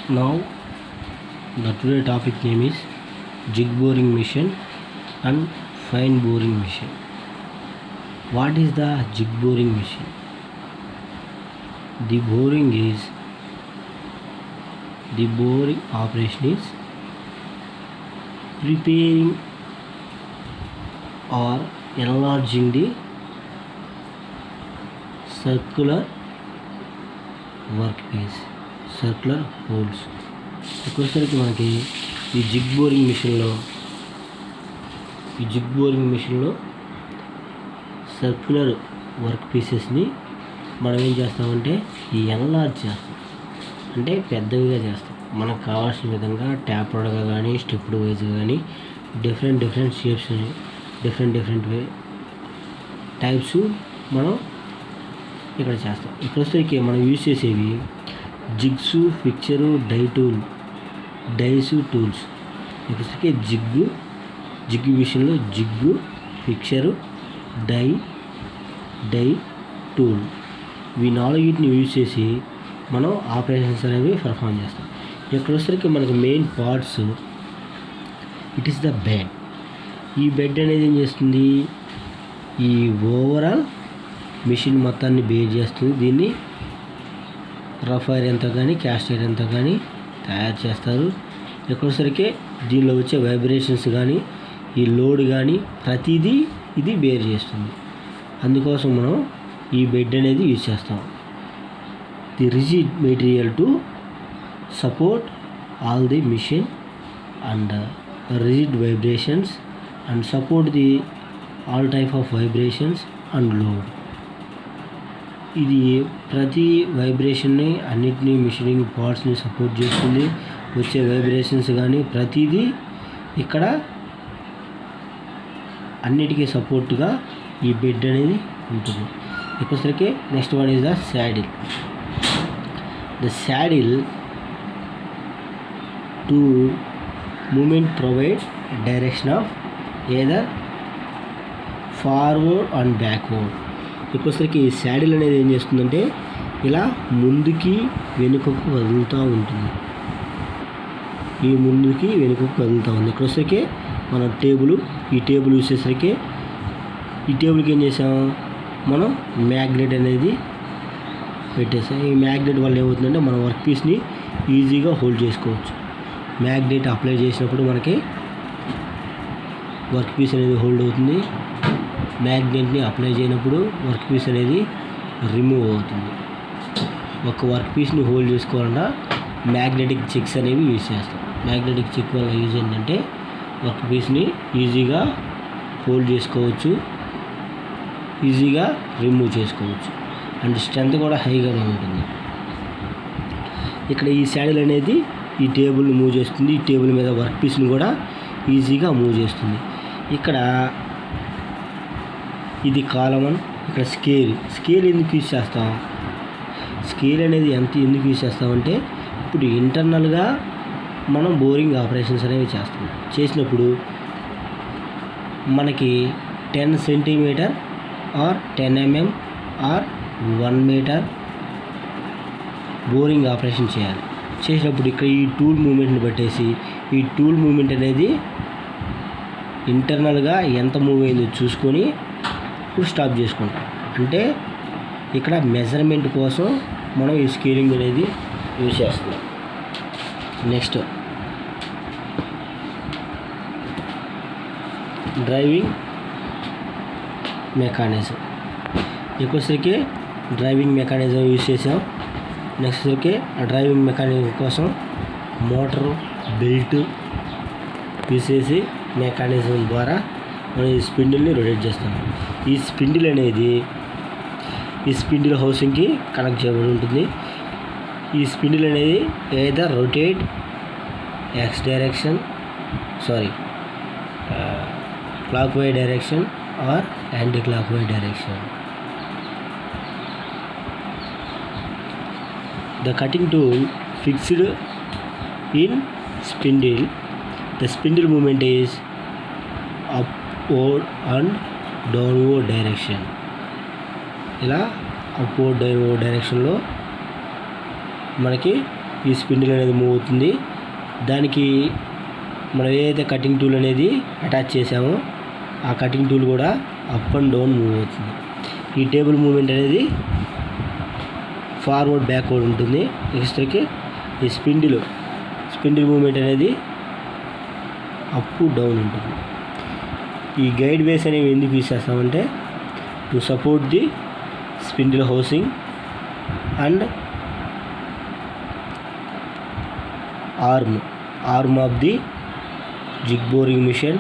Now the today topic name is jig boring machine and fine boring machine. What is the jig boring machine? The boring operation is preparing or enlarging the circular workpiece, circular holes. వచ్చేసరికి మనకి ఈ zig boring మిషన్లో circular work పీసెస్ని మనం ఏం చేస్తామంటే ఈ enlarge చేస్తాం, అంటే పెద్దవిగా చేస్తాం. మనకు కావాల్సిన విధంగా ట్యాపర్డ్గా కానీ స్టెప్డ్ వైజ్గా కానీ డిఫరెంట్ షేప్స్, డిఫరెంట్ టైప్స్ మనం ఇక్కడ చేస్తాం. ఇక్కడ వచ్చేసరికి మనం యూజ్ చేసేవి జిగ్స్, ఫిక్చరు, డైస్ టూల్స్. ఇక్కడ వచ్చేసరికి జిగ్ విషయంలో జిగ్గు, ఫిక్చరు, డై టూల్, ఇవి నాలుగిటిని యూజ్ చేసి మనం ఆపరేషన్స్ అనేవి పర్ఫామ్ చేస్తాం. ఇక్కడ వచ్చేసరికి మనకు main parts, it is the bed. ఈ బెడ్ అనేది ఏం చేస్తుంది, ఈ ఓవరాల్ మిషన్ మొత్తాన్ని బేర్ చేస్తుంది. దీన్ని రఫ్ ఐరన్ అంతా కానీ క్యాస్ట్ ఐరన్ అంతా కానీ తయారు చేస్తారు. ఎక్కడసరికి దీనిలో వచ్చే వైబ్రేషన్స్ కానీ ఈ లోడ్ కానీ ప్రతిదీ ఇది బేర్ చేస్తుంది. అందుకోసం మనం ఈ బెడ్ అనేది యూజ్ చేస్తాం. The rigid material to support all the machine and rigid vibrations and support the all type of vibrations and load. ఇది ప్రతి వైబ్రేషన్ని అన్నిటినీ మిషనింగ్ పార్ట్స్ని సపోర్ట్ చేస్తుంది. వచ్చే వైబ్రేషన్స్ కానీ ప్రతిదీ ఇక్కడ అన్నిటికీ సపోర్ట్గా ఈ బెడ్ అనేది ఉంటుంది. ఇప్పటిసరికి next one is the saddle. The saddle to moment provide direction of either forward and backward. ఇప్పటిసరికి ఈ శాడిల్ అనేది ఏం చేస్తుందంటే ఇలా ముందుకి వెనుకకు కదులుతూ ఉంటుంది. ఈ ముందుకి వెనుకకు కదులుతూ ఉంది. ఇక్కడ వచ్చేసరికి మన ఈ టేబుల్ యూజ్ చేసరికి ఈ టేబుల్కి ఏం చేసాం, మనం మ్యాగ్నెట్ అనేది పెట్టేసాం. ఈ మ్యాగ్నెట్ వల్ల ఏమవుతుందంటే మన వర్క్ పీస్ని ఈజీగా హోల్డ్ చేసుకోవచ్చు. మ్యాగ్నెట్ అప్లై చేసినప్పుడు మనకి వర్క్ పీస్ అనేది హోల్డ్ అవుతుంది. మ్యాగ్నెట్ని అప్లై చేయనప్పుడు వర్క్ పీస్ అనేది రిమూవ్ అవుతుంది. ఒక వర్క్ పీస్ని హోల్డ్ చేసుకోవాలన్నా మ్యాగ్నెటిక్ చెక్స్ అనేవి యూజ్ చేస్తాం. మ్యాగ్నెటిక్ చెక్ వల్ల యూజ్ ఏంటంటే వర్క్ పీస్ని ఈజీగా హోల్డ్ చేసుకోవచ్చు, ఈజీగా రిమూవ్ చేసుకోవచ్చు అండ్ స్ట్రెంత్ కూడా హైగానే ఉంటుంది. ఇక్కడ ఈ శాడిల్ అనేది ఈ టేబుల్ని మూవ్ చేస్తుంది. ఈ టేబుల్ మీద వర్క్ పీస్ని కూడా ఈజీగా మూవ్ చేస్తుంది. ఇక్కడ ఇది కాలమన్. ఇక్కడ స్కేల్ ఎందుకు యూజ్ చేస్తాం, స్కేల్ అనేది ఎందుకు యూజ్ చేస్తామంటే ఇప్పుడు ఇంటర్నల్గా మనం బోరింగ్ ఆపరేషన్స్ అనేవి చేసినప్పుడు మనకి 10 centimetre or 10 mm or 1 metre boring operation చేసినప్పుడు ఇక్కడ ఈ టూల్ మూమెంట్ని బట్టేసి ఈ టూల్ మూమెంట్ అనేది ఇంటర్నల్గా ఎంత మూవ్ అయిందో చూసుకొని ఇప్పుడు స్టాప్ చేసుకుంటాం. అంటే ఇక్కడ మెజర్మెంట్ కోసం మనం ఈ స్కేలింగ్ అనేది యూజ్ చేస్తున్నాం. Next driving mechanism. ఎక్కువసేపు డ్రైవింగ్ మెకానిజం యూజ్ చేసాం. నెక్స్ట్ వచ్చేసరికి ఆ డ్రైవింగ్ మెకానిజం కోసం మోటారు, బెల్ట్ యూజ్ చేసి మెకానిజం ద్వారా మనం ఈ స్పిండిల్ని రొటేట్ చేస్తాం. ఈ స్పిండిల్ అనేది ఈ స్పిండిల్ హౌసింగ్కి కనెక్ట్ చేయబడి ఉంటుంది. ఈ స్పిండిల్ అనేది either rotate X direction clock wise direction are anti clock wise direction. The cutting tool fixed in spindle. The spindle movement is upward and downward direction. ఇలా upward downward డైరెక్షన్లో మనకి ఈ spindle అనేది move అవుతుంది. దానికి మనం ఏదైతే కటింగ్ టూల్ అనేది అటాచ్ చేసామో ఆ కటింగ్ టూల్ కూడా అప్ అండ్ డౌన్ మూవ్ అవుతుంది. ఈ టేబుల్ మూవ్మెంట్ అనేది ఫార్వర్డ్ బ్యాక్వర్డ్ ఉంటుంది. నెక్స్ట్కి ఈ స్పిండిల్ మూవ్మెంట్ అనేది అప్ డౌన్ ఉంటుంది. ఈ గైడ్ వేస్ అనేవి ఎందుకు యూస్ చేస్తామంటే to support the spindle housing and arm of the jig boring machine.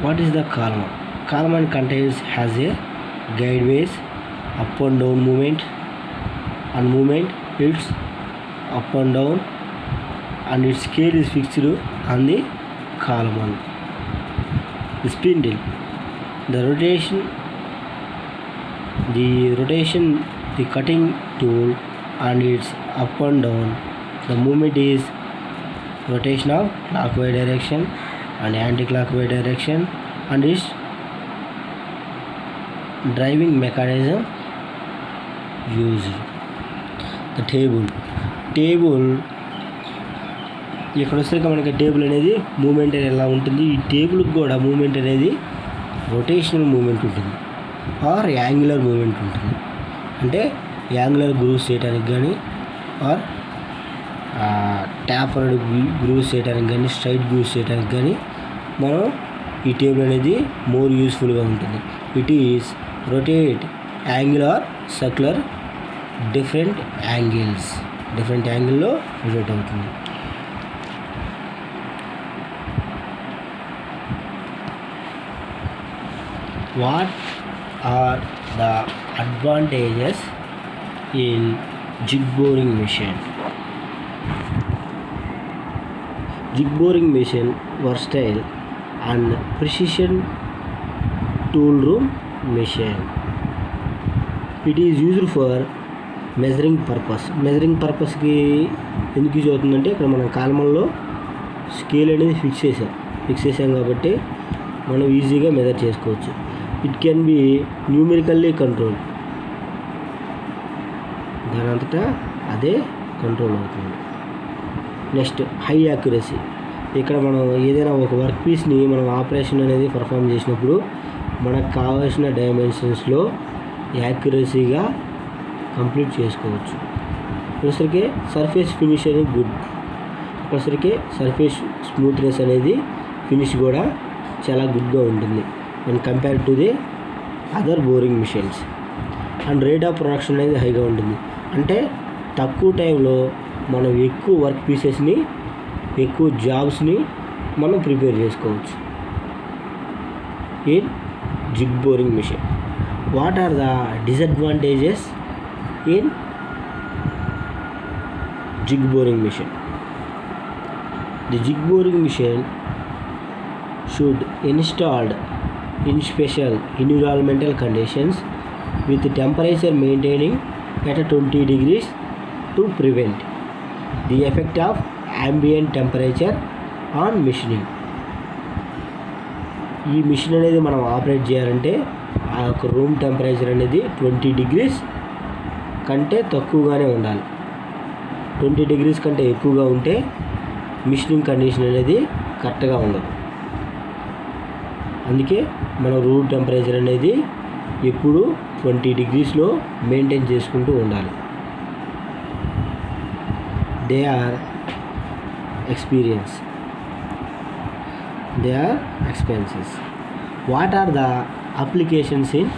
What is the column? Column has a guide ways, up and down movement, and movement it's up and down, and its scale is fixed on the column. The spindle, the rotation, the cutting tool, and it's up and down. The movement is rotation of clockwise direction and anti-clockwise direction, and its driving mechanism used. The table ఇక్కడ వస్తే మనకి table అనేది moment ఎలా ఉంటుంది. ఈ టేబుల్కి కూడా moment అనేది rotational moment ఉంటుంది ఆర్ యాంగులర్ మూమెంట్ ఉంటుంది. అంటే యాంగులర్ గ్రూవ్స్ చేయడానికి కానీ ఆర్ ట్యాపర్డ్ గ్రూవ్స్ చేయడానికి కానీ స్ట్రైట్ గ్రూవ్స్ చేయడానికి కానీ మనం ఈ టేబుల్ అనేది మోర్ యూస్ఫుల్గా ఉంటుంది. It is rotate angle or circular different యాంగిల్లో రొటేట్ అవుతుంది. What are the advantages in jig boring machine? Jig boring machine versatile and precision tool room machine. It is used for measuring పర్పస్కి ఎందుకు use అవుతుందంటే ఇక్కడ మనం కాలమంలో scale అనేది fix చేసాం కాబట్టి మనం ఈజీగా మెజర్ చేసుకోవచ్చు. ఇట్ కెన్ బి న్యూమెరికల్లీ కంట్రోల్, దాని అంతటా అదే కంట్రోల్ అవుతుంది. Next high accuracy. ఇక్కడ మనం ఏదైనా ఒక వర్క్ పీస్ని మనం ఆపరేషన్ అనేది పర్ఫామ్ చేసినప్పుడు మనకు కావాల్సిన డైమెన్షన్స్లో యాక్యురసీగా కంప్లీట్ చేసుకోవచ్చు. ఒకసారికి సర్ఫేస్ ఫినిష్ అనేది గుడ్, ఒకసారికి సర్ఫేస్ స్మూత్నెస్ అనేది ఫినిష్ కూడా చాలా గుడ్గా ఉంటుంది when compared to the other boring machines. And rate of production అనేది హైగా ఉంటుంది. అంటే తక్కువ టైంలో మనం ఎక్కువ వర్క్ పీసెస్ని ఎక్కువ జాబ్స్ని మనం ప్రిపేర్ చేసుకోవచ్చు in jig boring machine. What are the disadvantages in jig boring machine? The jig boring machine should installed in special environmental conditions with temperature maintaining at 20 degrees to prevent the effect of ambient temperature on machining. ఈ machine అనేది మనం operate చేయాలంటే ఆ యొక్క room temperature అనేది 20 degrees కంటే తక్కువగానే ఉండాలి. 20 degrees కంటే ఎక్కువగా ఉంటే మిషనింగ్ కండిషన్ అనేది కరెక్ట్గా ఉండదు. అందుకే మన రూమ్ టెంపరేచర్ అనేది ఎప్పుడు 20 degrees మెయింటైన్ చేసుకుంటూ ఉండాలి. They are expenses. What are the applications in